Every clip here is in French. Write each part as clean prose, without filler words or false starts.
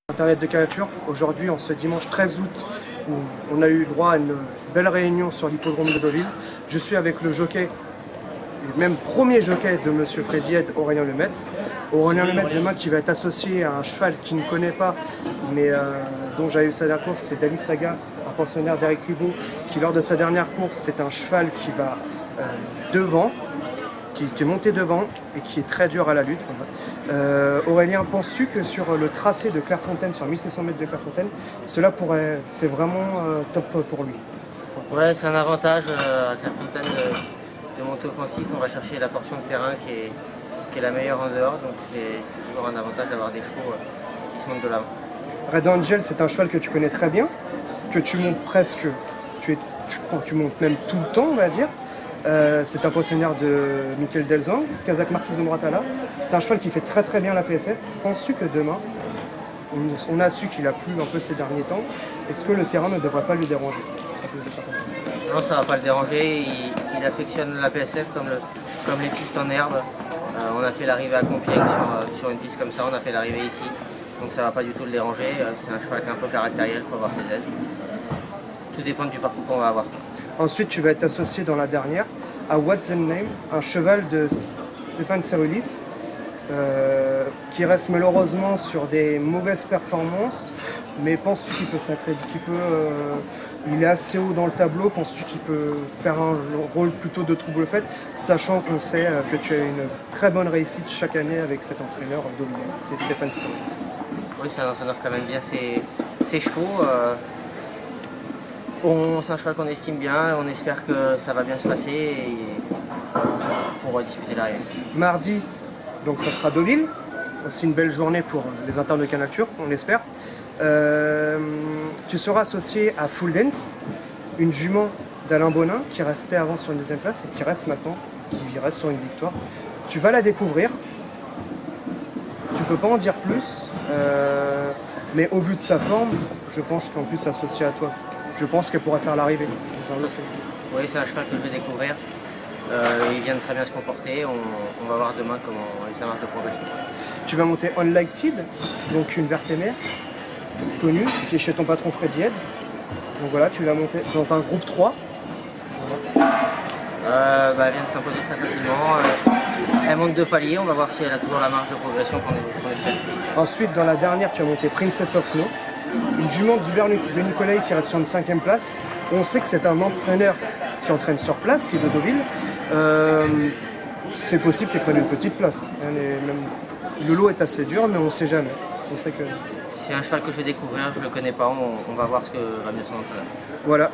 Internet de Cannature, aujourd'hui en ce dimanche 13 août où on a eu droit à une belle réunion sur l'hippodrome de Deauville. Je suis avec le jockey, et même premier jockey de Monsieur Freddy Head, Aurélien Lemaitre. Aurélien Lemaitre demain qui va être associé à un cheval qu'il ne connaît pas mais dont j'ai eu sa dernière course, c'est Dali Saga, un pensionnaire d'Eric Libaud, qui lors de sa dernière course c'est un cheval qui va devant, qui est monté devant et qui est très dur à la lutte. Aurélien, penses-tu que sur le tracé de Clairefontaine, sur 1600 mètres de Clairefontaine, c'est vraiment top pour lui? Ouais, c'est un avantage à Clairefontaine de monter offensif. On va chercher la portion de terrain qui est la meilleure en dehors, donc c'est toujours un avantage d'avoir des chevaux qui se montent de l'avant. Red Angel, c'est un cheval que tu connais très bien, que tu montes presque, tu montes même tout le temps, on va dire. C'est un pensionnaire de Michael Delzang, Kazakh Marquis de Moratala. C'est un cheval qui fait très très bien la PSF. Penses-tu que demain, on a su qu'il a plu un peu ces derniers temps, est-ce que le terrain ne devrait pas lui déranger? Non, ça ne va pas le déranger, il affectionne la PSF comme les pistes en herbe. On a fait l'arrivée à Compiègne sur une piste comme ça, on a fait l'arrivée ici, donc ça ne va pas du tout le déranger. C'est un cheval qui est un peu caractériel, il faut avoir ses aises. Tout dépend du parcours qu'on va avoir. Ensuite, tu vas être associé dans la dernière à What's the Name, un cheval de Stéphane Cerulis, qui reste malheureusement sur des mauvaises performances. Mais penses-tu qu'il peut s'accréditer, il est assez haut dans le tableau, penses-tu qu'il peut faire un rôle plutôt de trouble fait, sachant qu'on sait que tu as une très bonne réussite chaque année avec cet entraîneur dominant, qui est Stéphane Cerulis? Oui, c'est un entraîneur qui amène bien ses chevaux. C'est un cheval qu'on estime bien, on espère que ça va bien se passer pour disputer l'arrivée. Mardi, donc ça sera Deauville, aussi une belle journée pour les internes de Cannature, on espère. Tu seras associé à Full Dance, une jument d'Alain Bonin qui restait avant sur une deuxième place et qui reste maintenant, qui reste sur une victoire. Tu vas la découvrir, tu peux pas en dire plus, mais au vu de sa forme, je pense qu'en plus associé à toi, je pense qu'elle pourrait faire l'arrivée. Oui, c'est un cheval que je vais découvrir. Il vient de très bien se comporter. On va voir demain comment ça marche de progression. Tu vas monter Unliked, donc une vertémère connue, qui est chez ton patron Freddy Head. Donc voilà, tu vas monter dans un groupe 3. Elle vient de s'imposer très facilement. Elle monte 2 paliers. On va voir si elle a toujours la marge de progression qu'on espère. Ensuite, dans la dernière, tu as monté Princess of No, une jument d'Hubert de Nicolai qui reste sur une 5e place. On sait que c'est un entraîneur qui entraîne sur place, qui est de Deauville. C'est possible qu'il prenne une petite place. Le lot est assez dur, mais on ne sait jamais. On sait que... C'est un cheval que je vais découvrir, je ne le connais pas, on va voir ce que va bien son entraîneur. Voilà.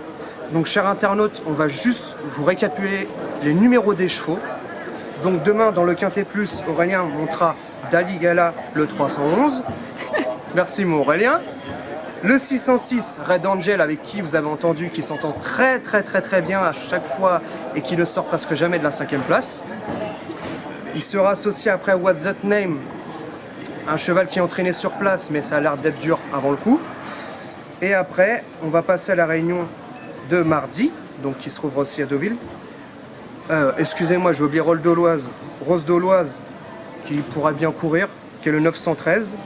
Donc, chers internautes, on va juste vous récapituler les numéros des chevaux. Donc, demain, dans le Quintet Plus, Aurélien montera Dali Gala le 311. Merci, mon Aurélien. Le 606, Red Angel, avec qui vous avez entendu, qui s'entend très bien à chaque fois et qui ne sort presque jamais de la 5e place. Il sera associé après à What's That Name, un cheval qui est entraîné sur place, mais ça a l'air d'être dur avant le coup. Et après, on va passer à la réunion de mardi, donc qui se trouvera aussi à Deauville. Excusez-moi, j'ai oublié Rose Doloise, qui pourra bien courir, qui est le 913.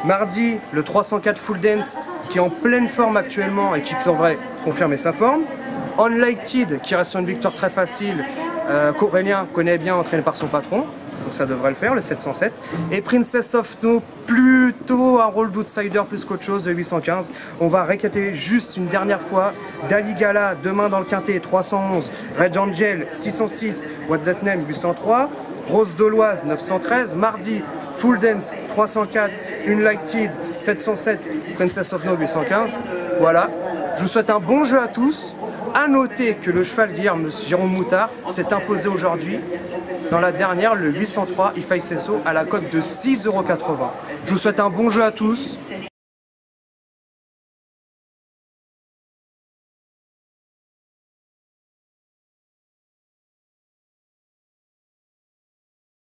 Mardi, le 304 Full Dance, qui est en pleine forme actuellement et qui devrait confirmer sa forme. Unliked, qui reste sur une victoire très facile, qu'Aurélien connaît bien, entraîné par son patron. Donc ça devrait le faire, le 707. Et Princess of No, plutôt un rôle d'outsider plus qu'autre chose, le 815. On va récapituler juste une dernière fois. Dali Gala, demain dans le Quintet, 311. Red Angel, 606. What's That Name, 803. Rose Doloise, 913. Mardi, Full Dance, 304. Unliked, 707. Princess of No, 815. Voilà. Je vous souhaite un bon jeu à tous. A noter que le cheval d'hier, M. Jérôme Moutard, s'est imposé aujourd'hui dans la dernière, le 803 Ifai Sesso, à la cote de 6,80 €. Je vous souhaite un bon jeu à tous.